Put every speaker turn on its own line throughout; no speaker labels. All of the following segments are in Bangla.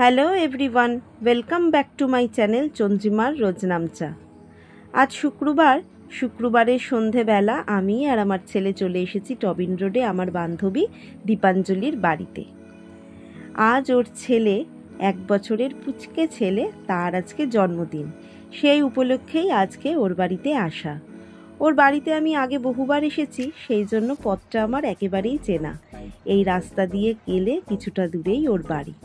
Hello everyone, welcome back to my channel চন্দ্রিমার রোজনামচা। আজ শুক্রবারের সন্ধেবেলা আমি আর আমার ছেলে চলে এসেছি টবিন রোডে আমার বান্ধবী দীপাঞ্জলির বাড়িতে। আজ ওর ছেলে 1 বছরের পুচকে ছেলে, তার আজকে জন্মদিন। সেই উপলক্ষেই আজকে ওর বাড়িতে আসা। ওর বাড়িতে আমি আগে বহুবার এসেছি, সেই জন্য পথটা আমার একেবারেই চেনা। এই রাস্তা দিয়ে গেলে কিছুটা দূরেই ওর বাড়ি।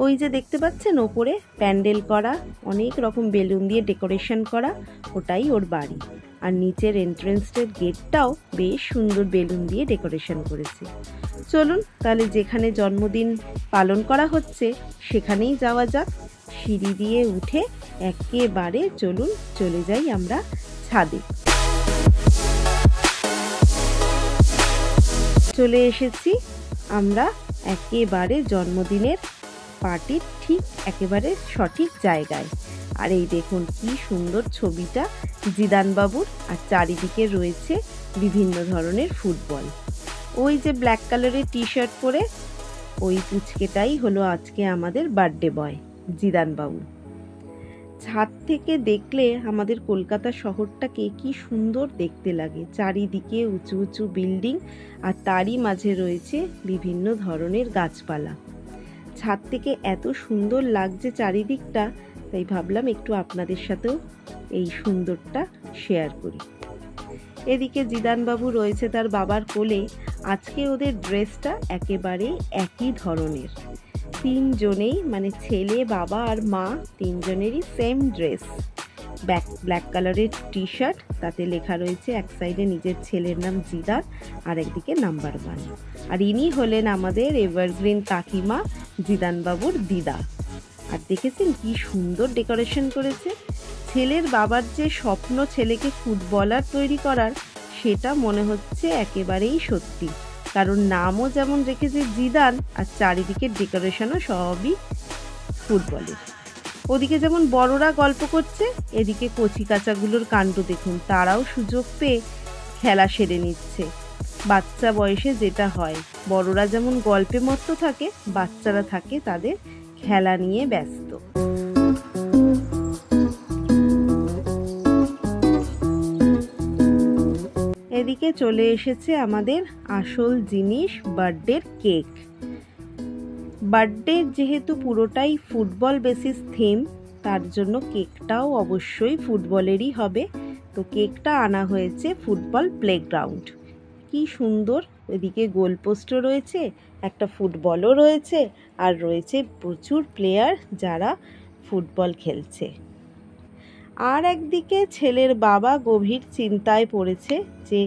ওই যে দেখতে পাচ্ছেন ওপরে প্যান্ডেল করা, অনেক রকম বেলুন দিয়ে ডেকোরেশন করা, ওটাই ওর বাড়ি। আর নিচের এন্ট্রেন্সের গেটটাও বেশ সুন্দর বেলুন দিয়ে ডেকোরেশন করেছে। চলুন তাহলে যেখানে জন্মদিন পালন করা হচ্ছে সেখানেই যাওয়া যাক। সিঁড়ি দিয়ে উঠে একেবারে চলে যাই আমরা ছাদে। চলে এসেছি আমরা একেবারে জন্মদিনের পার্টির ঠিক একেবারে সঠিক জায়গায়। আর এই দেখুন কি সুন্দর ছবিটা জিদান বাবুর, আর চারিদিকে রয়েছে বিভিন্ন ধরনের ফুটবল। ওই যে ব্ল্যাক কালারের টি শার্ট পরে ওই পুচকেটাই হলো আজকে আমাদের বার্থডে বয় জিদান বাবু। ছাদ থেকে দেখলে আমাদের কলকাতা শহরটাকে কি সুন্দর দেখতে লাগে। চারিদিকে উঁচু উঁচু বিল্ডিং, আর তারই মাঝে রয়েছে বিভিন্ন ধরনের গাছপালা। ছাদ থেকে এত সুন্দর লাগছে চারিদিকটা, তাই ভাবলাম একটু আপনাদের সাথেও এই সুন্দরটা শেয়ার করি। এদিকে জিদানবাবু রয়েছে তার বাবার কোলে। আজকে ওদের ড্রেসটা একেবারে একই ধরনের, তিনজনেই মানে ছেলে, বাবা আর মা তিনজনেরই সেম ড্রেস। ব্ল্যাক কালারের টি শার্ট, তাতে লেখা রয়েছে এক সাইডে নিজের ছেলের নাম জিদান আর একদিকে নাম্বার 1। আর ইনি হলেন আমাদের এভারগ্রিন কাকিমা জিদানবাবুর দিদা। আর দেখেছেন কি সুন্দর ডেকোরেশন করেছে। ছেলের বাবার যে স্বপ্ন ছেলেকে ফুটবলার তৈরি করার, সেটা মনে হচ্ছে একেবারেই সত্যি। কারণ নামও যেমন রেখেছে জিদান, আর চারিদিকে ডেকোরেশনও সবই ফুটবলের। ওদিকে যেমন বড়রা গল্প করছে, এদিকে কচি কাচাগুলোর কাণ্ড দেখুন, তারাও সুযোগ পেয়ে খেলা সেরে নিচ্ছে। বাচ্চা বয়সে যেটা হয়, বড়রা যেমন গল্পে মত্ত থাকে, বাচ্চারা থাকে তাদের খেলা নিয়ে ব্যস্ত। এদিকে চলে এসেছে আমাদের আসল জিনিস, বার্থডের কেক। বার্থডে যেহেতু পুরোটাই ফুটবল বেসিস থিম, তার জন্য কেকটাও অবশ্যই ফুটবলেরই হবে। তো কেকটা আনা হয়েছে ফুটবল প্লেগ্রাউন্ড। কি সুন্দর, এদিকে গোলপোস্টও রয়েছে, একটা ফুটবলও রয়েছে, আর রয়েছে প্রচুর প্লেয়ার যারা ফুটবল খেলছে। আর একদিকে ছেলের বাবা গভীর চিন্তায় পড়েছে যে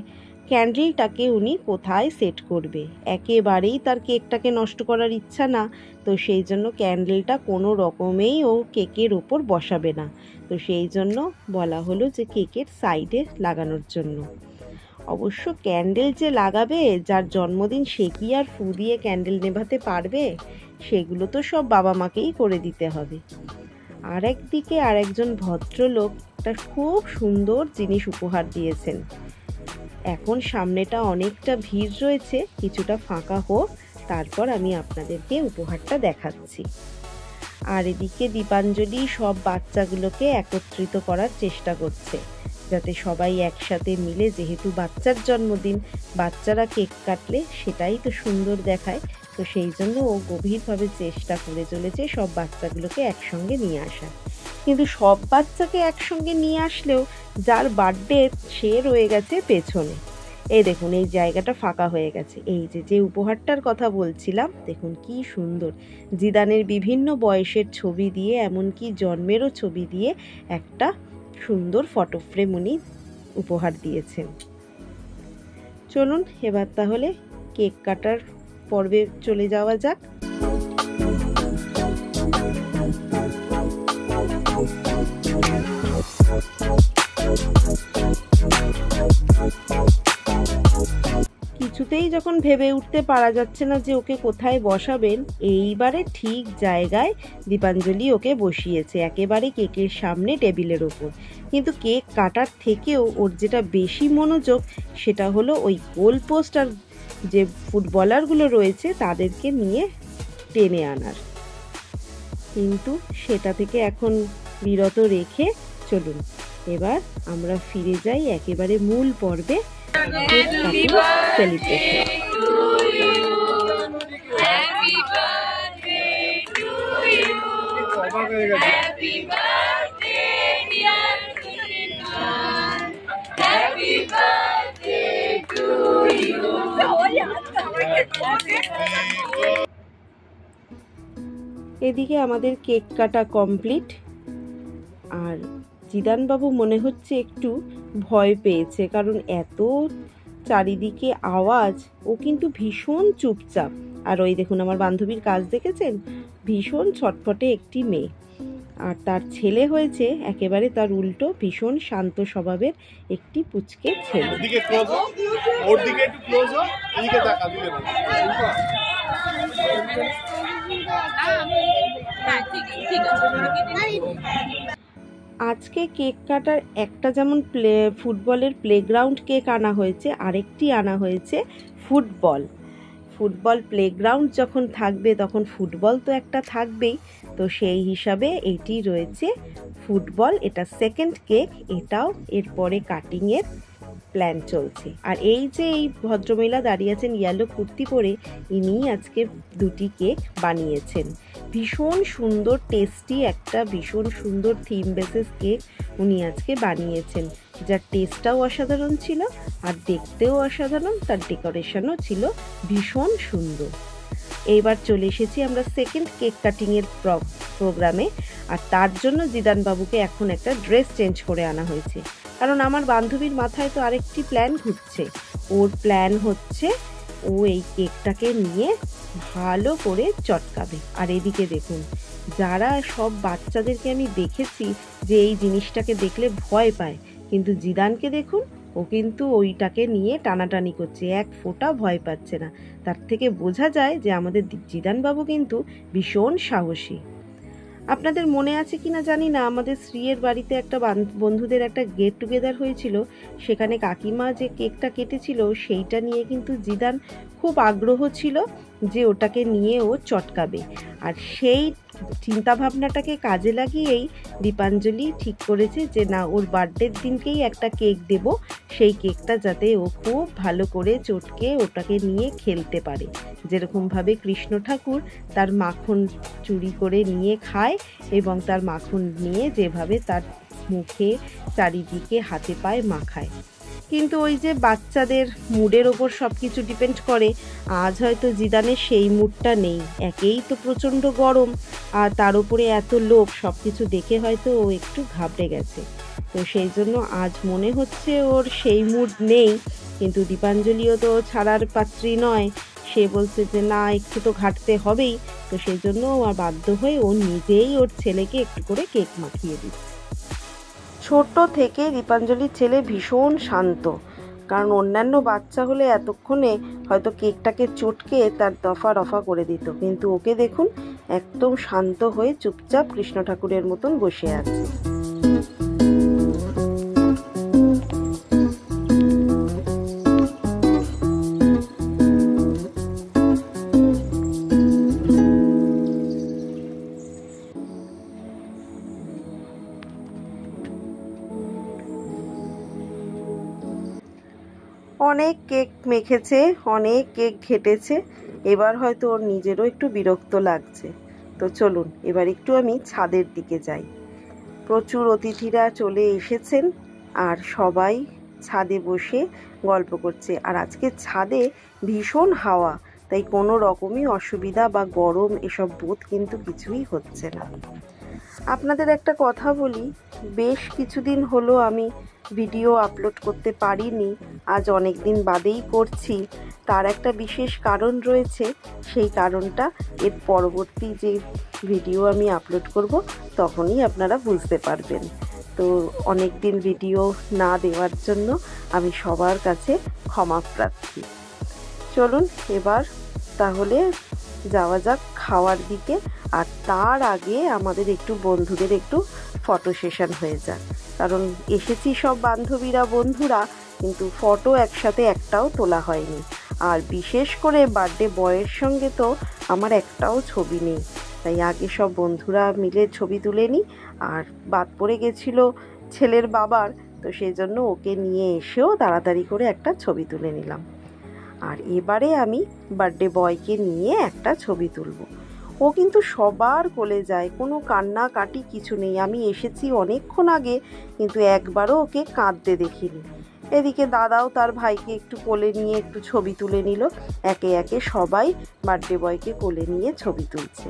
ক্যান্ডেলটাকে উনি কোথায় সেট করবে। একেবারেই তার কেকটাকে নষ্ট করার ইচ্ছা না, তো সেই জন্য ক্যান্ডেলটা কোনো রকমেই ও কেকের ওপর বসাবে না। তো সেই জন্য বলা হলো যে কেকের সাইডে লাগানোর জন্য। অবশ্য ক্যান্ডেল যে লাগাবে, যার জন্মদিন, সে কি আর ফু দিয়ে ক্যান্ডেল নেভাতে পারবে? সেগুলো তো সব বাবা মাকেই করে দিতে হবে। আর একদিকে আর একজন ভদ্রলোক একটা খুব সুন্দর জিনিস উপহার দিয়েছেন। এখন সামনেটা অনেকটা ভিড় রয়েছে, কিছুটা ফাঁকা হোক, তারপর আমি আপনাদেরকে উপহারটা দেখাচ্ছি। আর এদিকে দীপাঞ্জলি সব বাচ্চাগুলোকে একত্রিত করার চেষ্টা করছে, যাতে সবাই একসাথে মিলে, যেহেতু বাচ্চার জন্মদিন, বাচ্চারা কেক কাটলে সেটাই তো সুন্দর দেখায়। তো সেই জন্য ও গভীরভাবে চেষ্টা করে চলেছে সব বাচ্চাগুলোকে একসঙ্গে নিয়ে আসা। কিন্তু সব বাচ্চাকে একসঙ্গে নিয়ে আসলেও যার বার্থডে সে রয়ে গেছে পেছনে। এই দেখুন, এই জায়গাটা ফাঁকা হয়ে গেছে। এই যে উপহারটার কথা বলছিলাম, দেখুন কি সুন্দর, জিদানের বিভিন্ন বয়সের ছবি দিয়ে, এমনকি জন্মেরও ছবি দিয়ে একটা সুন্দর ফটো ফ্রেম উনি উপহার দিয়েছেন। চলুন এবার তাহলে কেক কাটার পর্বে চলে যাওয়া যাক। কিছুতেই যখন ভেবে উঠতে পারা যাচ্ছে না যে ওকে কোথায় বসাবেন, এইবারে ঠিক জায়গায় দীপাঞ্জলি ওকে বসিয়েছে, একেবারে কেকের সামনে টেবিলের ওপর। কিন্তু কেক কাটার থেকেও ওর যেটা বেশি মনোযোগ, সেটা হলো ওই গোল পোস্ট আর যে ফুটবলারগুলো রয়েছে তাদেরকে নিয়ে টেনে আনার। কিন্তু সেটা থেকে এখন বিরত রেখে চলুন এবার আমরা ফিরে যাই একেবারে মূল পর্বে, কেক কাটিং সেলিব্রেশন। এদিকে আমাদের কেক কাটা কমপ্লিট। আর জিদানবাবু মনে হচ্ছে একটু ভয় পেয়েছে, কারণ এত চারিদিকে আওয়াজ, ও কিন্তু ভীষণ চুপচাপ। আর ওই দেখুন আমার বান্ধবীর কাজ দেখেছেন, ভীষণ ছটফটে একটি মেয়ে। আর তার ছেলে হয়েছে একেবারে তার উল্টো, ভীষণ শান্ত স্বভাবের একটি পুচকে ছেলে। আজকে কেক কাটার একটা যেমন ফুটবলের প্লেগ্রাউন্ড কেক আনা হয়েছে, আরেকটি আনা হয়েছে ফুটবল প্লেগ্রাউন্ড যখন থাকবে তখন ফুটবল তো একটা থাকবেই, তো সেই হিসাবে এইটি রয়েছে ফুটবল। এটা সেকেন্ড কেক, এটাও এরপরে কাটিংয়ের প্ল্যান চলছে। আর এই যে এই ভদ্রমহিলা দাঁড়িয়ে আছেন ইয়েলো কুর্তি পরে, ইনি আজকে দুটি কেক বানিয়েছেন। ভীষণ সুন্দর টেস্টি একটা ভীষণ সুন্দর থিম বেসিস কেক উনি আজকে বানিয়েছেন, যার টেস্টটাও অসাধারণ ছিল আর দেখতেও অসাধারণ, তার ডেকোরেশনও ছিল ভীষণ সুন্দর। এইবার চলে এসেছি আমরা সেকেন্ড কেক কাটিংয়ের প্রোগ্রামে। আর তার জন্য জিদানবাবুকে এখন একটা ড্রেস চেঞ্জ করে আনা হয়েছে, কারণ আমার বান্ধবীর মাথায় তো আরেকটি প্ল্যান ঘুরছে। ওর প্ল্যান হচ্ছে ও এই কেকটাকে নিয়ে ভালো করে চটকাবে। আর এদিকে দেখুন, যারা সব বাচ্চাদেরকে আমি দেখেছি যে এই জিনিসটাকে দেখলে ভয় পায়, কিন্তু জিদানকে দেখুন, ও কিন্তু ওইটাকে নিয়ে টানাটানি করছে, এক ফোঁটা ভয় পাচ্ছে না। তার থেকে বোঝা যায় যে আমাদের জিদানবাবু কিন্তু ভীষণ সাহসী। আপনাদের মনে আছে কিনা জানি না, আমাদের শ্রীয়ের বাড়িতে একটা বন্ধুদের একটা গেট টুগেদার হয়েছিল, সেখানে কাকিমা যে কেকটা কেটেছিল সেইটা নিয়ে কিন্তু জিদান খুব আগ্রহ ছিল যে ওটাকে নিয়ে ও চটকাবে। আর সেই চিন্তাভাবনাটাকে কাজে লাগিয়েই দীপাঞ্জলি ঠিক করেছে যে না, ওর বার্থডের দিনকেই একটা কেক দেব, সেই কেকটা যাতে ও খুব ভালো করে চটকে ওটাকে নিয়ে খেলতে পারে, যেরকমভাবে কৃষ্ণ ঠাকুর তার মাখন চুরি করে নিয়ে খায় এবং তার মাখন নিয়ে যেভাবে তার মুখে চারিদিকে হাতে পায়ে মাখায়। কিন্তু ওই যে বাচ্চাদের মুডের ওপর সব কিছু ডিপেন্ড করে, আজ হয়তো জিদানের সেই মুডটা নেই। একেই তো প্রচণ্ড গরম, আর তার উপরে এত লোক, সব কিছু দেখে হয়তো ও একটু ঘাবড়ে গেছে। তো সেই জন্য আজ মনে হচ্ছে ওর সেই মুড নেই। কিন্তু দীপাঞ্জলিও তো ছাড়ার পাত্রী নয়, সে বলছে যে না, একটু তো ঘাটতে হবেই। তো সেই জন্য আর বাধ্য হয়ে ও নিজেই ওর ছেলেকে একটু করে কেক মাখিয়ে দিচ্ছে। ছোট থেকে দীপাঞ্জলির ছেলে ভীষণ শান্ত, কারণ অন্যান্য বাচ্চা হলে এতক্ষণে হয়তো কেকটাকে চটকে তার দফা রফা করে দিত, কিন্তু ওকে দেখুন একদম শান্ত হয়ে চুপচাপ কৃষ্ণ ঠাকুরের মতন বসে আছে। অনেক কেক মেখেছে, অনেক কেক ঘেটেছে, এবার হয়তো ওর নিজেরও একটু বিরক্ত লাগছে। তো চলুন এবার একটু আমি ছাদের দিকে যাই। প্রচুর অতিথিরা চলে এসেছেন আর সবাই ছাদে বসে গল্প করছে। আর আজকে ছাদে ভীষণ হাওয়া, তাই কোনো রকমই অসুবিধা বা গরম এসব বোধ কিন্তু কিছুই হচ্ছে না। আপনাদের একটা কথা বলি, বেশ কিছুদিন হলো আমি ভিডিও আপলোড করতে পারিনি, আজ অনেক দিন বাদেই করছি। তার একটা বিশেষ কারণ রয়েছে, সেই কারণটা এর পরবর্তী যে ভিডিও আমি আপলোড করব তখনই আপনারা বুঝতে পারবেন। তো অনেক দিন ভিডিও না দেওয়ার জন্য আমি সবার কাছে ক্ষমা প্রার্থী। চলুন এবার তাহলে যাওয়া যাক খাওয়ার দিকে। আর তার আগে আমাদের একটু বন্ধুদের একটু ফটো সেশন হয়ে যাক, কারণ এসেছি সব বান্ধবীরা বন্ধুরা, কিন্তু ফটো একসাথে একটাও তোলা হয়নি। আর বিশেষ করে বার্থডে বয়ের সঙ্গে তো আমার একটাও ছবি নেই। তাই আগে সব বন্ধুরা মিলে ছবি তুলে নিই। আর বাদ পড়ে গেছিল ছেলের বাবার, তো সেই জন্য ওকে নিয়ে এসেও তাড়াতাড়ি করে একটা ছবি তুলে নিলাম। আর এবারে আমি বার্থডে বয়কে নিয়ে একটা ছবি তুলব। ও কিন্তু সবার কোলে যায়, কোনো কান্নাকাটি কিছু নেই। আমি এসেছি অনেকক্ষণ আগে, কিন্তু একবারও ওকে কাঁদতে দেখিনি। এদিকে দাদাও তার ভাইকে একটু কোলে নিয়ে একটু ছবি তুলে নিল। একে একে সবাই বার্থডে বয়কে কোলে নিয়ে ছবি তুলছে।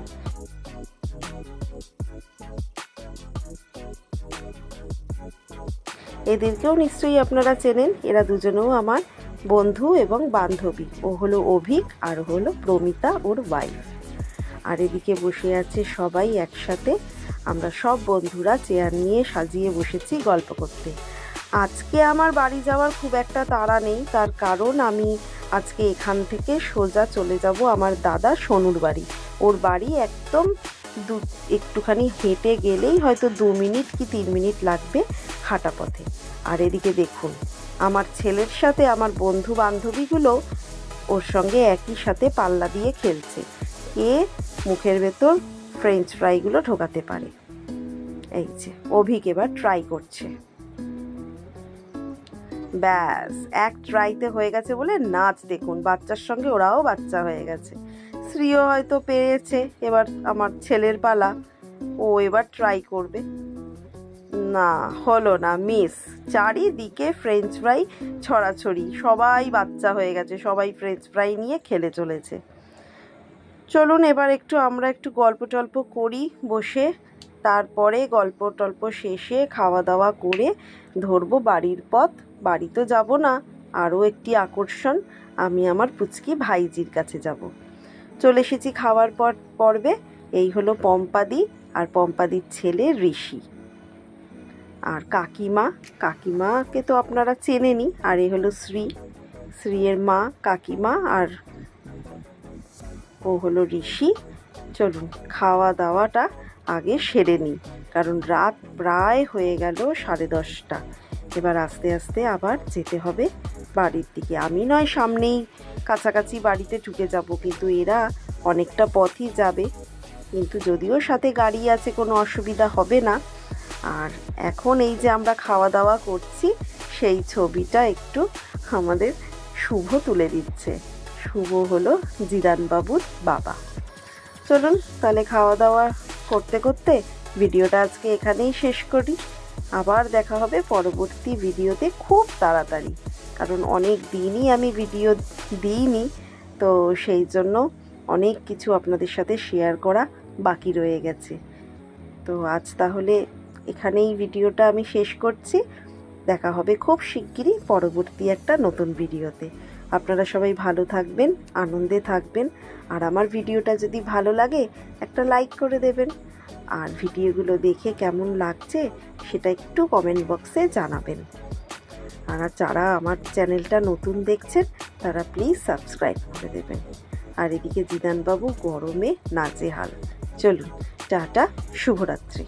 এদেরকেও নিশ্চয়ই আপনারা চেনেন, এরা দুজনেও আমার বন্ধু এবং বান্ধবী। ও হলো অভিক আর হলো প্রমিতা, ওর ওয়াইফ। আর এদিকে বসে আছে সবাই একসাথে। আমরা সব বন্ধুরা চেয়ার নিয়ে সাজিয়ে বসেছি গল্প করতে। আজকে আমার বাড়ি যাওয়ার খুব একটা তাড়া নেই, তার কারণ আমি আজকে এখান থেকে সোজা চলে যাব আমার দাদা সোনুর বাড়ি। ওর বাড়ি একদম একটুখানি হেঁটে গেলেই হয়তো 2 মিনিট কি 3 মিনিট লাগবে হাঁটা পথে। আর এদিকে দেখুন, আমার ছেলের সাথে আমার বন্ধু বান্ধবীগুলো ওর সঙ্গে একই সাথে পাল্লা দিয়ে খেলছে, কে মুখের ভেতর ফ্রেঞ্চ ফ্রাইগুলো ঢোকাতে পারে। এই যে অভিক এবার ট্রাই করছে। ব্যাস, এক ট্রাইতে হয়ে গেছে বলে নাচ দেখুন, বাচ্চার সঙ্গে ওরাও বাচ্চা হয়ে গেছে। শ্রীও হয়তো পেয়েছে, এবার আমার ছেলের পালা, ও এবার ট্রাই করবে। না, হলো না, মিস। চারিদিকে ফ্রেঞ্চ ফ্রাই ছড়াছড়ি, সবাই বাচ্চা হয়ে গেছে, সবাই ফ্রেঞ্চ ফ্রাই নিয়ে খেলে চলেছে। চলুন এবার আমরা একটু গল্প টল্প করি বসে। তারপরে গল্প টল্প শেষে খাওয়া দাওয়া করে ধরবো বাড়ির পথ। বাড়ি তো যাব না, আরও একটি আকর্ষণ, আমি আমার পুচকি ভাইজির কাছে যাব। চলে এসেছি খাওয়ার পর্বে। এই হলো পম্পাদি আর পম্পাদির ছেলে ঋষি আর কাকিমাকে তো আপনারা চেনেনই। আর এই হলো শ্রীয়ের মা কাকিমা, আর ও হলো ঋষি। চলুন খাওয়া দাওয়াটা আগে সেরে নিই, কারণ রাত প্রায় হয়ে গেল 10:30। এবার আস্তে আস্তে আবার যেতে হবে বাড়ির দিকে। আমি নয় সামনেই কাছাকাছি বাড়িতে ঢুকে যাব, কিন্তু এরা অনেকটা পথই যাবে। কিন্তু যদিও সাথে গাড়ি আছে, কোনো অসুবিধা হবে না। আর এখন এই যে আমরা খাওয়া দাওয়া করছি, সেই ছবিটা একটু আমাদের শুভ তুলে দিচ্ছে। শুভ হলো জিরানবাবুর বাবা। চলুন তাহলে খাওয়া দাওয়া করতে করতে ভিডিওটা আজকে এখানেই শেষ করি। আবার দেখা হবে পরবর্তী ভিডিওতে খুব তাড়াতাড়ি, কারণ অনেক দিনই আমি ভিডিও দিইনি, তো সেই জন্য অনেক কিছু আপনাদের সাথে শেয়ার করা বাকি রয়ে গেছে। তো আজ তাহলে এখানেই ভিডিওটা আমি শেষ করছি। দেখা হবে খুব শিগগিরই পরবর্তী একটা নতুন ভিডিওতে। আপনারা সবাই ভালো থাকবেন, আনন্দে থাকবেন। আর আমার ভিডিওটা যদি ভালো লাগে একটা লাইক করে দেবেন। আর ভিডিওগুলো দেখে কেমন লাগছে সেটা একটু কমেন্ট বক্সে জানাবেন। আর যারা আমার চ্যানেলটা নতুন দেখছেন তারা প্লিজ সাবস্ক্রাইব করে দেবেন। আর এদিকে জিদানবাবু গরমে নাজেহাল। চলুন টাটা, শুভরাত্রি।